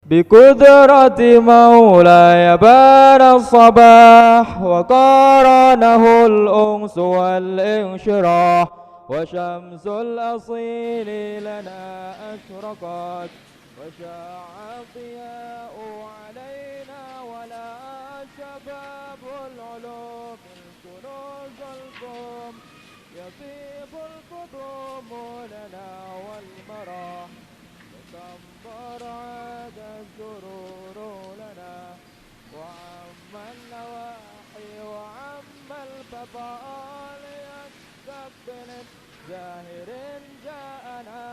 بقدرة مولاي بان الصباح وقارنه الأنس والإنشراح وشمس الأصيل لنا أشرقت وشاع الضياء علينا ولا شباب العلوم الكنوز القوم يطيب القدوم لنا والمراح وكبر عاد السرور لنا وعم النواحي وعم البطال يستقبل زاهر جاءنا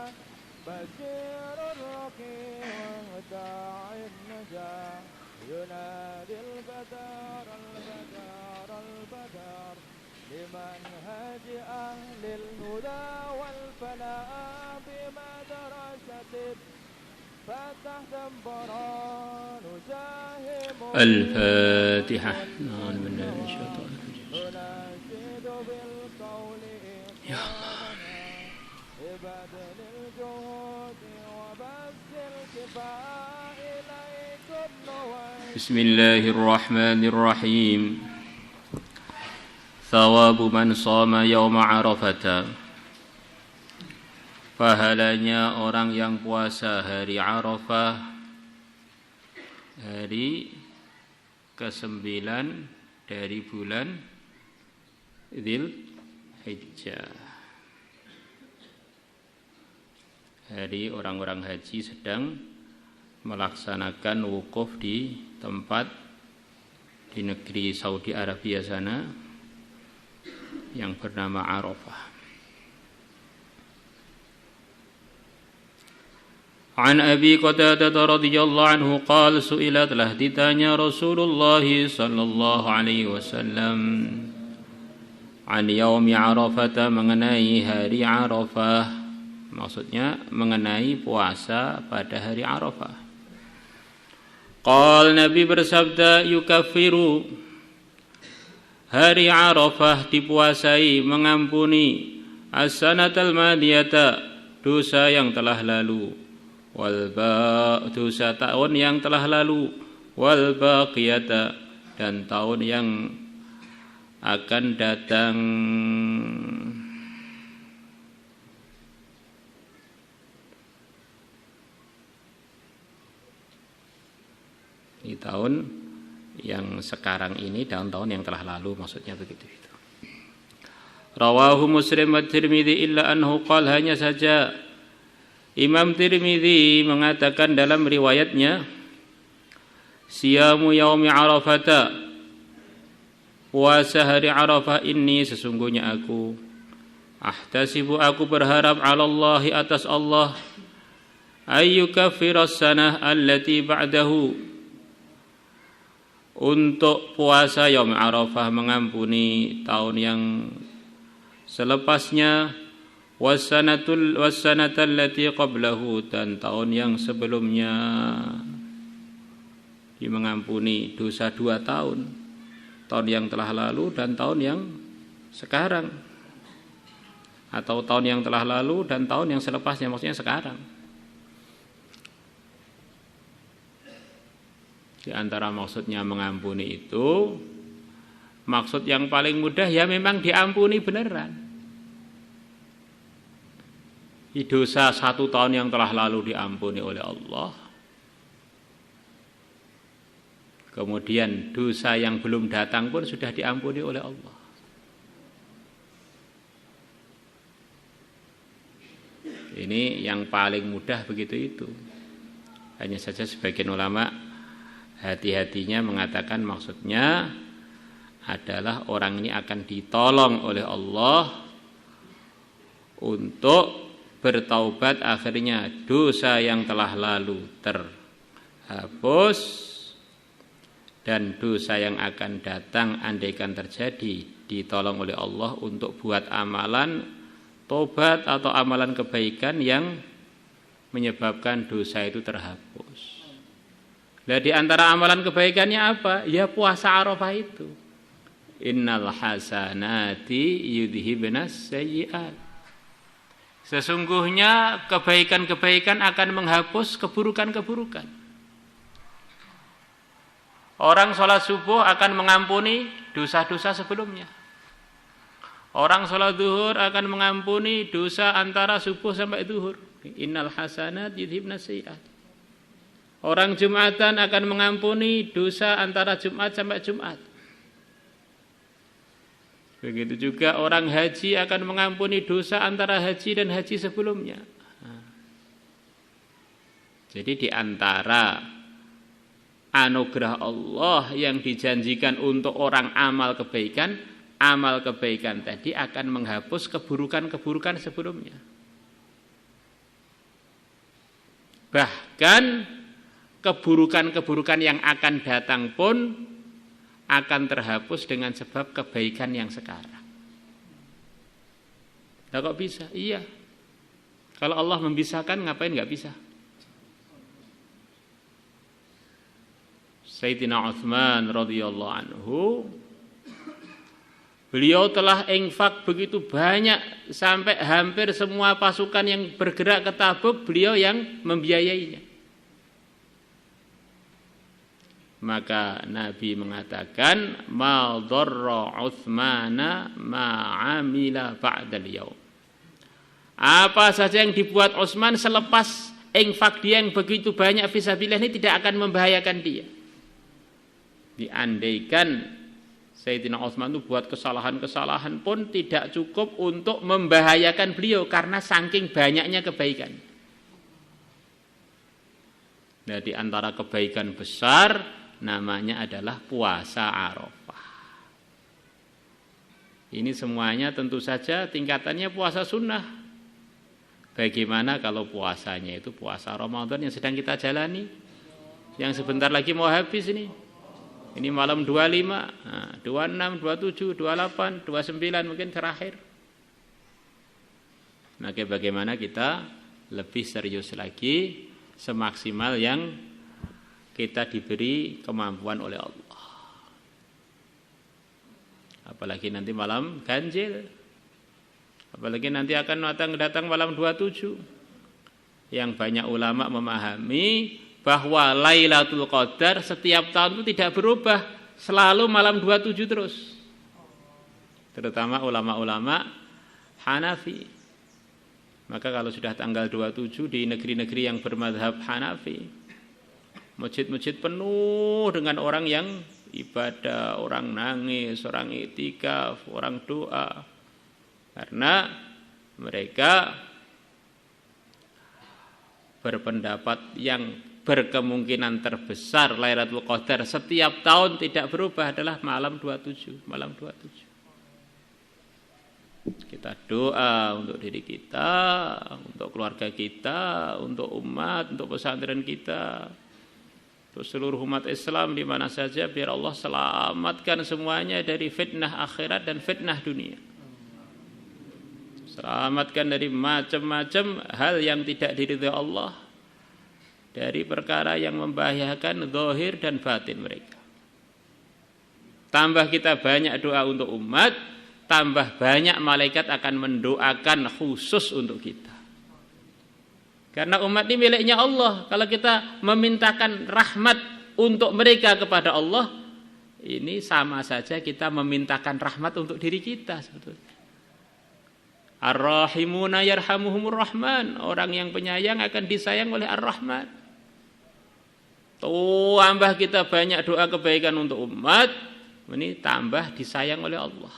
بشير الرقيم وداع النجاة ينادي البدر البدر البدر لمنهج أهل الهدى والفلاح بمدرسة فتحت بران ساهم الفاتحة. نعوذ بالله من الشيطان الرجيم. نناشد بالقول يا الله. ببذل الجهود وبث الكفاء إليكم نويت. بسم الله الرحمن الرحيم. ثواب من صام يوم عرفة. Pahalanya orang yang puasa hari Arafah, hari ke-9 dari bulan Dzulhijjah. Hari orang-orang haji sedang melaksanakan wukuf di tempat di negeri Saudi Arabia sana yang bernama Arafah. An Abi Qatadah radhiyallahu anhu qala su'ilat telah ditanya Rasulullah sallallahu alaihi wasallam an yaumi Arafah, mengenai hari Arafah, maksudnya mengenai puasa pada hari Arafah. Qala, Nabi bersabda, yukaffiru, hari Arafah dipuasai mengampuni as-sanatal madiyata, dosa yang telah lalu, dosa tahun yang telah lalu, wal baqiyata, dan tahun yang akan datang. Di tahun yang sekarang ini, tahun-tahun yang telah lalu, maksudnya begitu itu. Rawahu Muslim wa Tirmidzi illa anhu qala, hanya saja Imam Tirmidzi mengatakan dalam riwayatnya, siyamu yaumi Arafata, puasa hari Arafah ini, sesungguhnya aku, ahtasibu, aku berharap, alallahi, atas Allah, ayyukaffiras sanah allati ba'dahu, untuk puasa yaum Arafah mengampuni tahun yang selepasnya, wassanatal lati qablahu, dan tahun yang sebelumnya, mengampuni dosa 2 tahun, tahun yang telah lalu dan tahun yang sekarang, atau tahun yang telah lalu dan tahun yang selepasnya, maksudnya sekarang. Di antara maksudnya mengampuni itu, maksud yang paling mudah ya memang diampuni beneran. Dosa 1 tahun yang telah lalu diampuni oleh Allah. Kemudian dosa yang belum datang pun sudah diampuni oleh Allah. Ini yang paling mudah begitu itu. Hanya saja sebagian ulama hati-hatinya mengatakan maksudnya adalah orang ini akan ditolong oleh Allah untuk bertaubat, akhirnya dosa yang telah lalu terhapus, dan dosa yang akan datang andaikan terjadi ditolong oleh Allah untuk buat amalan tobat atau amalan kebaikan yang menyebabkan dosa itu terhapus. Nah, di antara amalan kebaikannya apa? Ya puasa Arafah itu. Innal hasanati yudhibnas sayyi'at. Sesungguhnya kebaikan-kebaikan akan menghapus keburukan-keburukan. Orang sholat subuh akan mengampuni dosa-dosa sebelumnya. Orang sholat zuhur akan mengampuni dosa antara subuh sampai zuhur. Innal hasanat yudhibnas sayyi'at. Orang Jumatan akan mengampuni dosa antara Jumat sampai Jumat. Begitu juga orang haji akan mengampuni dosa antara haji dan haji sebelumnya. Jadi di antara anugerah Allah yang dijanjikan untuk orang amal kebaikan tadi akan menghapus keburukan-keburukan sebelumnya. Bahkan keburukan-keburukan yang akan datang pun akan terhapus dengan sebab kebaikan yang sekarang. Nah, kok bisa? Iya. Kalau Allah memisahkan, ngapain nggak bisa? Sayyidina Utsman radhiyallahu anhu, beliau telah infak begitu banyak sampai hampir semua pasukan yang bergerak ke Tabuk beliau yang membiayainya. Maka Nabi mengatakan ma dharra Utsmana ma amila ba'dal yaum. Apa saja yang dibuat Utsman selepas infak dia yang begitu banyak fisabilillah ini tidak akan membahayakan dia. Diandaikan Sayyidina Utsman itu buat kesalahan-kesalahan pun tidak cukup untuk membahayakan beliau karena saking banyaknya kebaikan. Nah, di antara kebaikan besar namanya adalah puasa Arafah. Ini semuanya tentu saja tingkatannya puasa sunnah. Bagaimana kalau puasanya itu puasa Ramadan yang sedang kita jalani, yang sebentar lagi mau habis ini. Ini malam 25, 26, 27, 28, 29 mungkin terakhir. Maka bagaimana kita lebih serius lagi, semaksimal yang kita diberi kemampuan oleh Allah. Apalagi nanti malam ganjil. Apalagi nanti akan datang malam 27. Yang banyak ulama memahami bahwa Lailatul Qadar setiap tahun itu tidak berubah, selalu malam 27 terus. Terutama ulama-ulama Hanafi. Maka kalau sudah tanggal 27 di negeri-negeri yang bermadzhab Hanafi, masjid-masjid penuh dengan orang yang ibadah, orang nangis, orang iktikaf, orang doa. Karena mereka berpendapat yang berkemungkinan terbesar Lailatul Qadar setiap tahun tidak berubah adalah malam 27, malam 27. Kita doa untuk diri kita, untuk keluarga kita, untuk umat, untuk pesantren kita, untuk seluruh umat Islam di mana saja, biar Allah selamatkan semuanya dari fitnah akhirat dan fitnah dunia. Selamatkan dari macam-macam hal yang tidak diridhai Allah, dari perkara yang membahayakan zahir dan batin mereka. Tambah kita banyak doa untuk umat, tambah banyak malaikat akan mendoakan khusus untuk kita. Karena umat ini miliknya Allah. Kalau kita memintakan rahmat untuk mereka kepada Allah, ini sama saja kita memintakan rahmat untuk diri kita sebetulnya. Ar-Rahimuna yarhamuhumur Rahman. Orang yang penyayang akan disayang oleh Ar-Rahman. Tambah kita banyak doa kebaikan untuk umat, ini tambah disayang oleh Allah.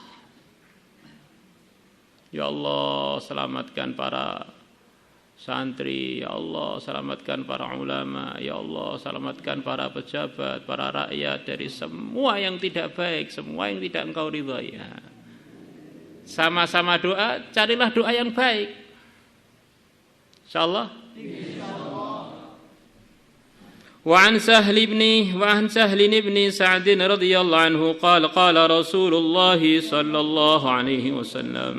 Ya Allah, selamatkan para santri, ya Allah, selamatkan para ulama, ya Allah, selamatkan para pejabat, para rakyat dari semua yang tidak baik, semua yang tidak Engkau ridhai. Sama-sama doa, carilah doa yang baik. Insyaallah. Wa an Sahl bin Sa'd radhiyallahu anhu qala Rasulullah sallallahu alaihi wasallam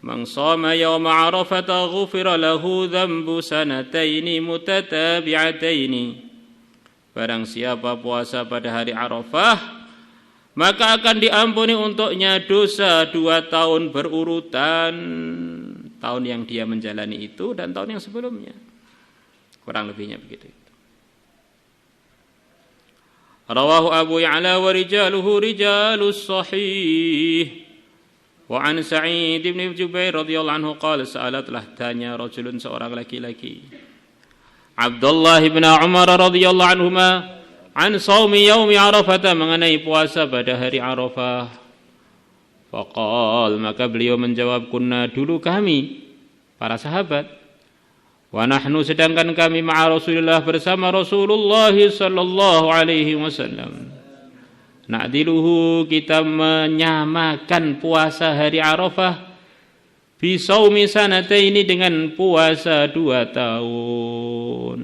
man shama yawm Arafah ghufira lahu dhanbu sanatayn mutatabi'atayn. Barang siapa puasa pada hari Arafah, maka akan diampuni untuknya dosa 2 tahun berurutan, tahun yang dia menjalani itu dan tahun yang sebelumnya. Kurang lebihnya begitu. Rawahu Abu Ya'la wa rijaluhu rijalus sahih. Wa an Sa'id bin Jubair radhiyallahu anhu qala telah tanya rajulun seorang laki-laki Abdullah bin Umar radhiyallahu anhuma an shaumi yaumi Arafah mengenai puasa pada hari Arafah. Faqal maka beliau menjawab kunna dulu kami para sahabat wa nahnu sedangkan kami ma'a Rasulillah bersama Rasulullah sallallahu alaihi wasallam. Na'diluhu kita menyamakan puasa hari Arafah bisaumi sanataini dengan puasa 2 tahun.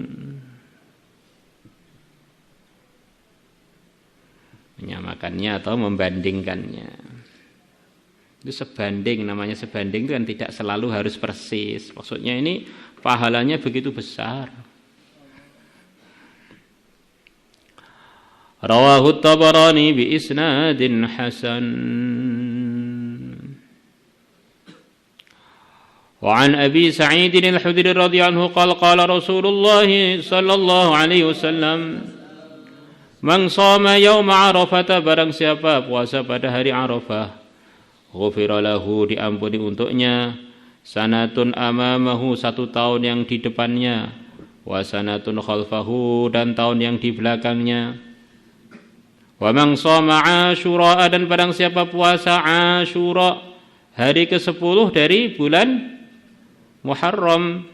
Menyamakannya atau membandingkannya. Itu sebanding, namanya sebanding itu kan tidak selalu harus persis. Maksudnya ini pahalanya begitu besar. Rawahu Tabarani bi isnadin hasan. Wa an Abi Sa'id al-Khudri radhiyallahu anhu qala Rasulullah sallallahu alaihi wasallam man shama yaum Arafah barang siapa puasa pada hari Arafah ghufira lahu diampuni untuknya sanatun amamahu 1 tahun yang di depannya wa sanatun khalfahu dan tahun yang di belakangnya. Wa man shoma Asyura dan barang siapa puasa Asyura hari ke-10 dari bulan Muharram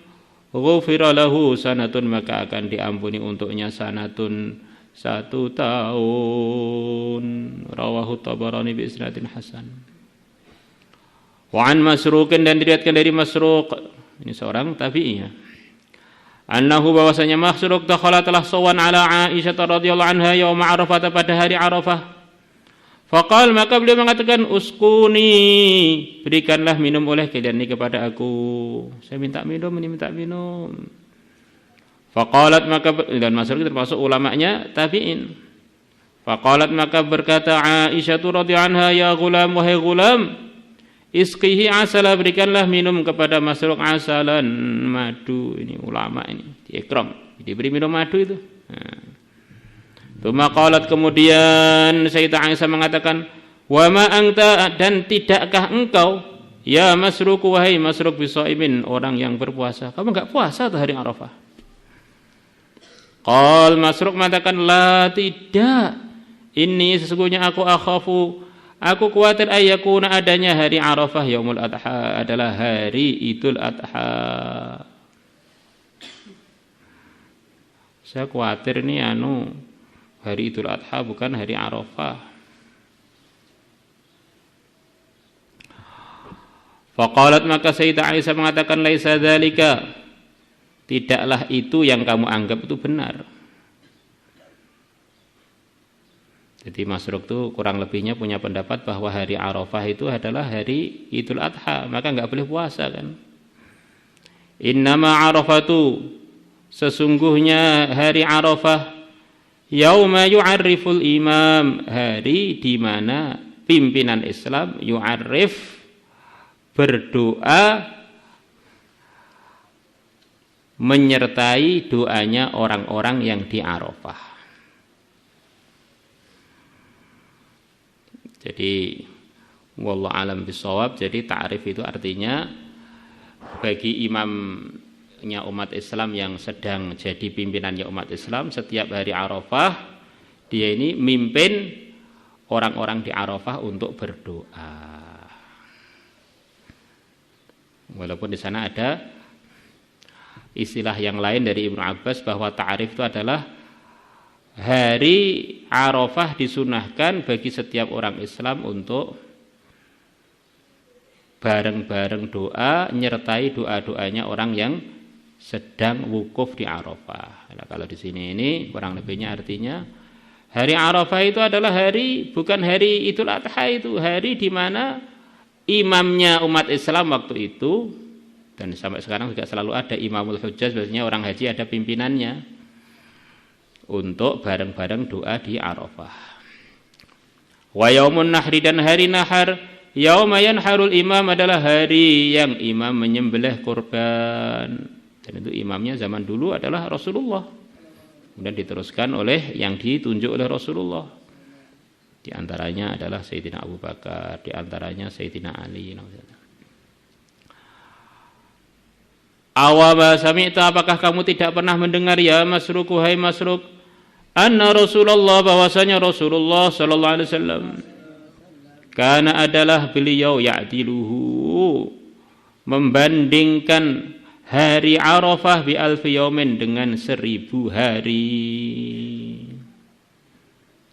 ghufira lahu sanatun maka akan diampuni untuknya sanatun 1 tahun. Rawahu Tabarani bi isnadin hasan. Wa an Masruq dan diriwayatkan dari Masruq ini seorang tabi'i annahu bahwasanya Masruq dakhala telah sawan ala Aisyah radhiyallahu anha yaum Arafah pada hari Arafah. Faqal maka beliau mengatakan uskuni berikanlah minum oleh kalian ini kepada aku. Saya minta minum, ini minta minum. Faqalat maka dan Masruq termasuk ulamanya tabi'in. Faqalat maka berkata Aisyah radhiyallahu anha ya gulam wahai gulam isqihi asala berikanlah minum kepada Masruq asalan madu. Ini ulama ini diikram diberi minum madu itu. Tsumma qalat kemudian Sayyidah Aisyah mengatakan wa ma anta dan tidakkah engkau ya Masruq wahai Masruq bisaimin orang yang berpuasa kamu enggak puasa tuh hari Arafah. Qal Masruq mengatakan la tidak ini sesungguhnya aku akhafu aku khawatir ayakuna adanya hari Arafah Yaumul Adha adalah hari Idul Adha. Saya khawatir ini hari Idul Adha bukan hari Arafah. Faqalat maka Sayyidah Aisyah mengatakan laisa dzalika tidaklah itu yang kamu anggap itu benar. Jadi Masruq itu kurang lebihnya punya pendapat bahwa hari Arafah itu adalah hari Idul Adha, maka enggak boleh puasa kan. Innama Arafatu sesungguhnya hari Arafah yauma yu'arriful imam hari di mana pimpinan Islam yu'arrif berdoa menyertai doanya orang-orang yang di Arafah. Jadi wallahu alam bisawab. Jadi ta'rif itu artinya bagi imamnya umat Islam yang sedang jadi pimpinannya umat Islam setiap hari Arafah dia ini mimpin orang-orang di Arafah untuk berdoa. Walaupun di sana ada istilah yang lain dari Ibnu Abbas bahwa ta'rif itu adalah hari Arafah disunahkan bagi setiap orang Islam untuk bareng-bareng doa, nyertai doa-doanya orang yang sedang wukuf di Arafah. Nah, kalau di sini ini kurang lebihnya artinya hari Arafah itu adalah hari bukan hari Idul Adha, itu hari di mana imamnya umat Islam waktu itu, dan sampai sekarang juga selalu ada imamul hujjah, biasanya orang haji ada pimpinannya untuk bareng-bareng doa di Arafah. Wa yaumun nahri dan hari nahar yauma yanharul imam adalah hari yang imam menyembelih kurban. Dan itu imamnya zaman dulu adalah Rasulullah. Kemudian diteruskan oleh yang ditunjuk oleh Rasulullah. Di antaranya adalah Sayyidina Abu Bakar, di antaranya Sayyidina Ali. Awama sami'ta, apakah kamu tidak pernah mendengar ya Masruq, wahai Masruq, anna Rasulullah, bahwasanya Rasulullah sallallahu alaihi wasallam, karena adalah beliau ya'diluhu, membandingkan hari Arafah bi alfi yaumin dengan 1000 hari.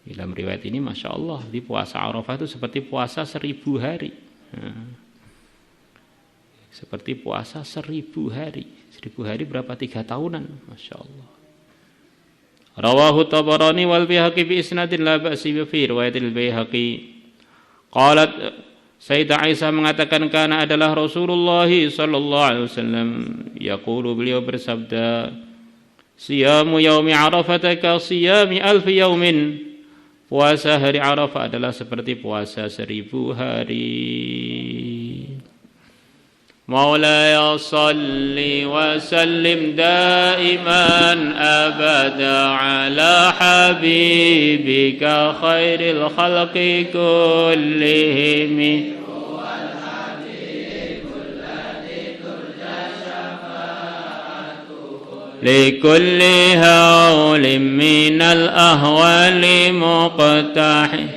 Dalam riwayat ini Masya Allah, di puasa Arafah itu seperti puasa 1000 hari. Seperti puasa 1000 hari. 1000 hari berapa? 3 tahunan. Masya Allah. Rawahu Tabarani wal Baihaqi bi isnadin la ba'si fi riwayatil Baihaqi. Qalat Sayyidah Aisyah mengatakan, karena adalah Rasulullah sallallahu alaihi wasallam yaqulu, beliau bersabda, siyamu yaumi Arafah ka siyami alfi yaumin, puasa hari Arafah adalah seperti puasa 1000 hari. Maulaya salli wa sallim daiman abada ala habibika khairil khalqi kullihim. لكل هول من الأهوال مقتحم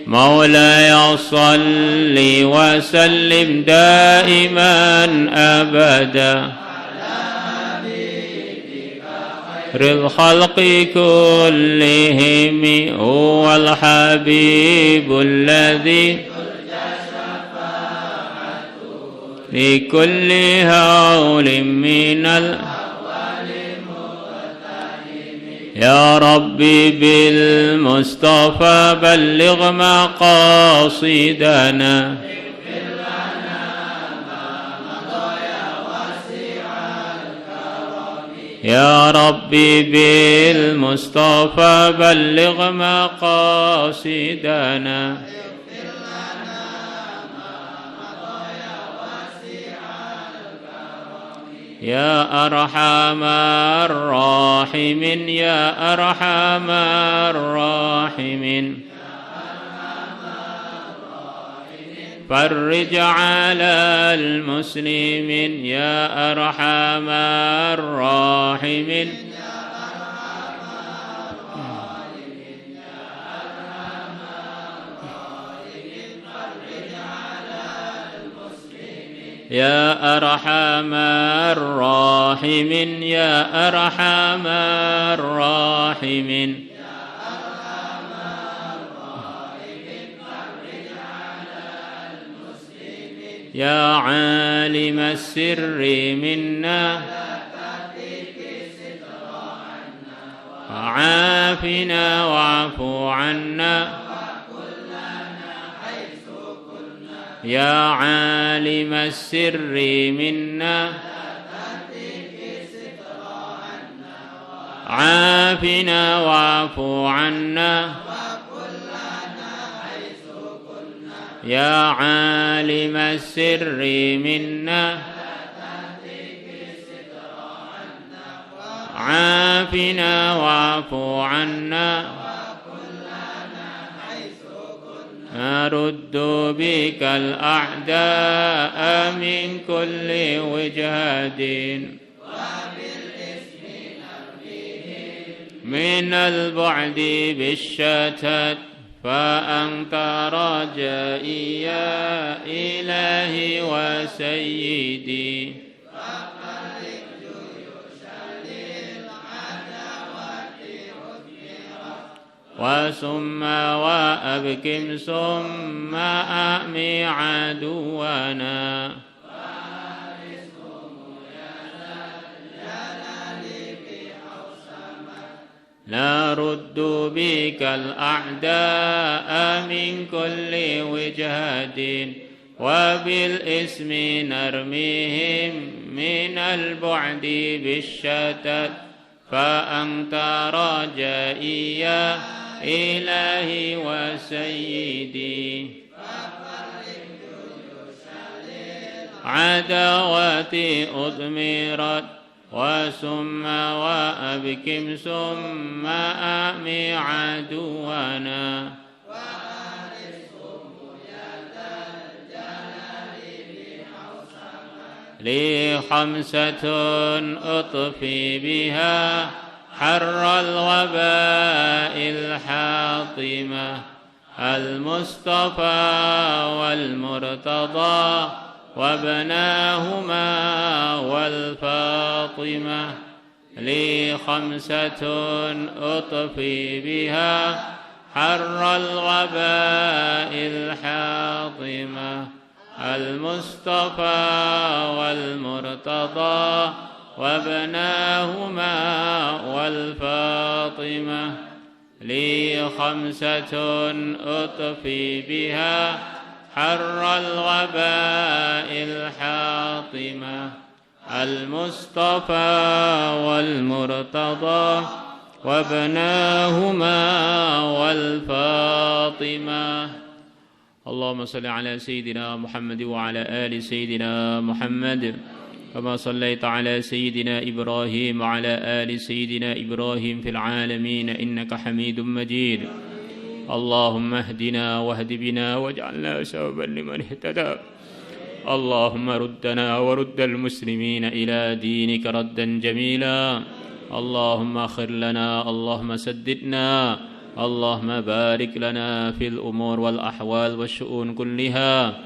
مولاي صل وسلم دائما أبدا خير الخلق كلهم هو الحبيب الذي لكل هول من يا ربي بالمصطفى بلغ مقاصدنا يا ربي بالمصطفى بلغ مقاصدنا يا أرحم الراحمين يا أرحم الراحمين فرج على المسلمين يا أرحم الراحمين يا أرحم الراحمين يا أرحم الراحمين يا عالم السر منا وعافنا واعف عنا يا عالم السر منا عافنا واعف عنا يا عالم السر منا عافنا واعف عنا نرد بك الأعداء من كل وجهة من البعد بالشتات فأنت رجائي يا إلهي وسيدي وثم وأبكم ثم أأمي عدونا نرد بك الأعداء من كل وجهة وبالاسم نرميهم من البعد بالشتات فأنت رجائي يا إلهي وسيدي عداوتي أضمرت وسم وأبكم ثم أمي عدونا لي خمسة أطفي بها حر الوباء الحاطمة المصطفى والمرتضى وابناهما والفاطمة لي خمسة أطفي بها حر الوباء الحاطمة المصطفى والمرتضى وابناهما والفاطمة لي خمسة أطفي بها حر الوباء الحاطمة المصطفى والمرتضى وابناهما والفاطمة اللهم صل على سيدنا محمد وعلى آل سيدنا محمد كما صليت على سيدنا إبراهيم وعلى آل سيدنا إبراهيم في العالمين إنك حميد مجيد اللهم اهدنا واهد بنا واجعلنا سببا لمن اهتدى اللهم ردنا ورد المسلمين إلى دينك ردا جميلا اللهم اخر لنا اللهم سددنا اللهم بارك لنا في الأمور والأحوال والشؤون كلها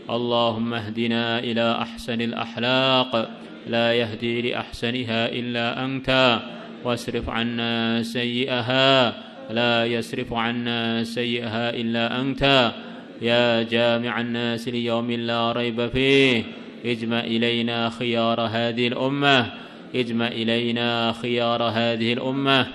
اللهم اهدنا إلى أحسن الأخلاق لا يهدي لأحسنها إلا أنت واصرف عنا سيئها لا يصرف عنا سيئها إلا أنت يا جامع الناس ليوم لا ريب فيه اجمع إلينا خيار هذه الأمة اجمع إلينا خيار هذه الأمة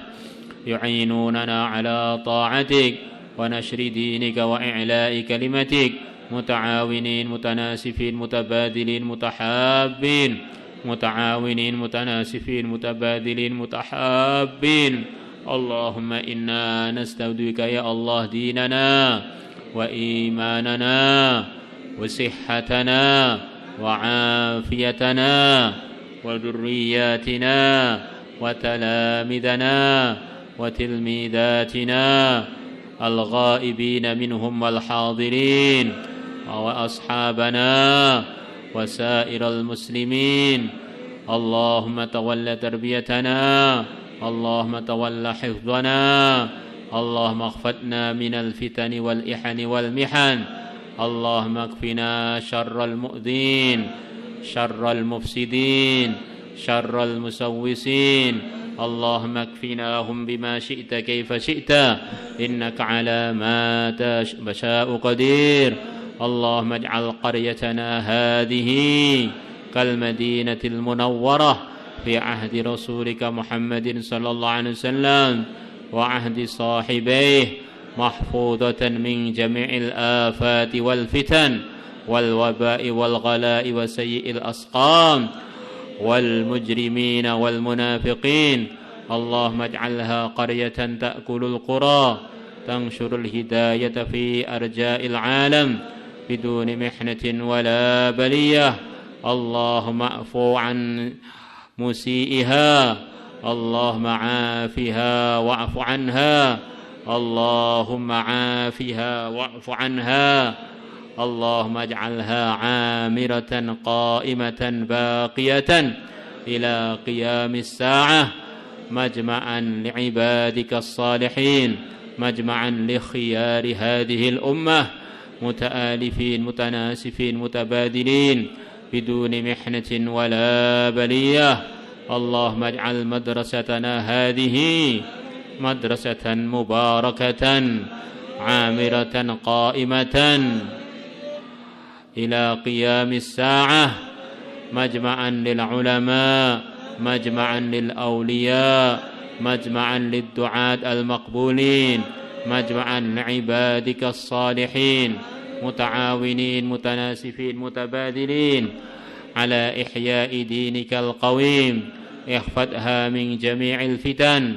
يعينوننا على طاعتك ونشر دينك وإعلاء كلمتك متعاونين متناسفين متبادلين متحابين متعاونين متناسفين متبادلين متحابين اللهم إنا نستودعك يا الله ديننا وإيماننا وصحتنا وعافيتنا وذرياتنا وتلامذنا وتلميذاتنا الغائبين منهم والحاضرين وأصحابنا وسائر المسلمين اللهم تول تربيتنا اللهم تول حفظنا اللهم اخفتنا من الفتن والإحن والمحن اللهم اكفنا شر المؤذين شر المفسدين شر المسوسين اللهم اكفناهم بما شئت كيف شئت إنك على ما تشاء قدير اللهم اجعل قريتنا هذه كالمدينة المنورة في عهد رسولك محمد صلى الله عليه وسلم وعهد صاحبيه محفوظة من جميع الآفات والفتن والوباء والغلاء وسيء الأسقام والمجرمين والمنافقين اللهم اجعلها قرية تأكل القرى تنشر الهداية في أرجاء العالم بدون محنة ولا بلية اللهم اعفو عن مسيئها اللهم عافها واعف عنها اللهم عافها واعف عنها اللهم اجعلها عامرة قائمة باقية إلى قيام الساعة مجمعا لعبادك الصالحين مجمعا لخيار هذه الأمة متآلفين متناسفين متبادلين بدون محنة ولا بلية اللهم اجعل مدرستنا هذه مدرسة مباركة عامرة قائمة إلى قيام الساعة مجمعا للعلماء مجمعا للأولياء مجمعا للدعاة المقبولين مجمعا لعبادك الصالحين متعاونين متناسفين متبادلين على إحياء دينك القويم احفظها من جميع الفتن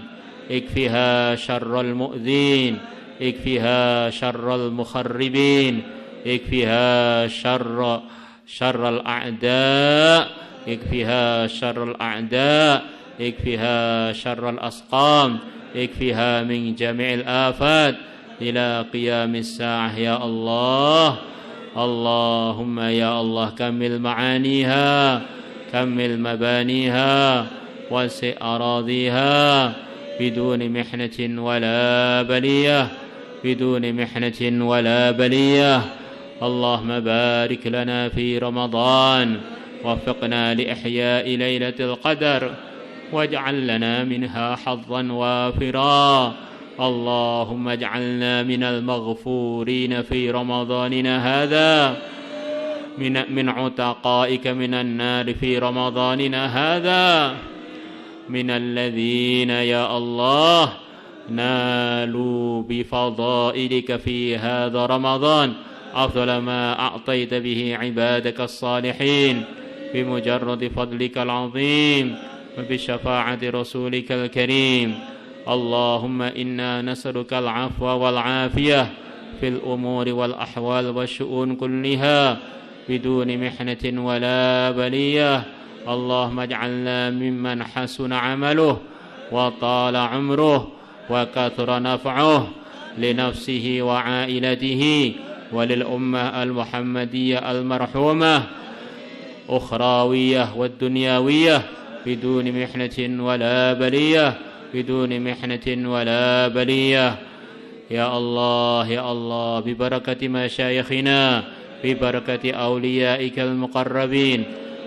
اكفها شر المؤذين اكفها شر المخربين اكفها شر الأعداء اكفها شر الأعداء، اكفها شر الأسقام، اكفها من جميع الآفات إلى قيام الساعة يا الله. اللهم يا الله كمل معانيها، كمل مبانيها، وسع أراضيها بدون محنة ولا بلية، بدون محنة ولا بلية. اللهم بارك لنا في رمضان، وفقنا لإحياء ليلة القدر، واجعل لنا منها حظا وافرا. اللهم اجعلنا من المغفورين في رمضاننا هذا، من عتقائك من النار في رمضاننا هذا، من الذين يا الله نالوا بفضائلك في هذا رمضان أفضل ما أعطيت به عبادك الصالحين، بمجرد فضلك العظيم وبشفاعة رسولك الكريم. اللهم إنا نسألك العفو والعافية في الأمور والأحوال والشؤون كلها بدون محنة ولا بلية. اللهم اجعلنا ممن حسن عمله وطال عمره وكثر نفعه لنفسه وعائلته وللأمة المحمدية المرحومة أخراوية والدنيوية بدون محنة ولا بلية، بدون محنة ولا بلية. يا الله يا الله، ببركة مشايخنا، ببركة أوليائك المقربين،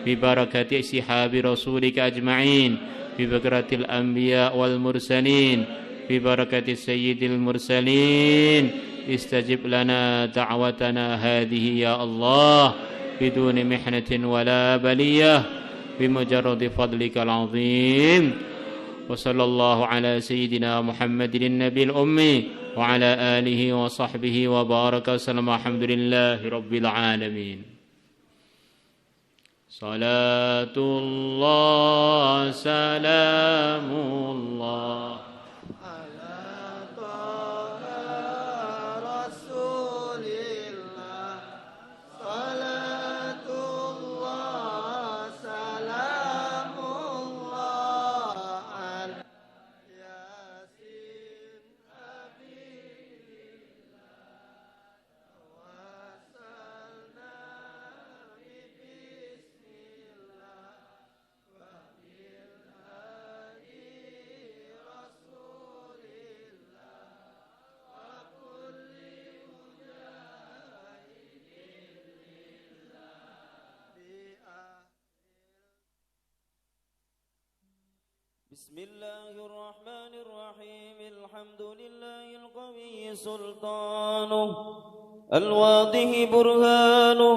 ببركة أصحاب رسولك أجمعين، ببركة الأنبياء والمرسلين، ببركة سيد المرسلين، استجب لنا دعوتنا هذه يا الله بدون محنة ولا بلية، بمجرد فضلك العظيم. وصلى الله على سيدنا محمد النبي الأمي وعلى آله وصحبه وبارك وسلم. الحمد لله رب العالمين. صلاة الله سلام الله بسم الله الرحمن الرحيم. الحمد لله القوي سلطانه، الواضح برهانه،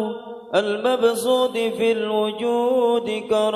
المبسوط في الوجود كرامه.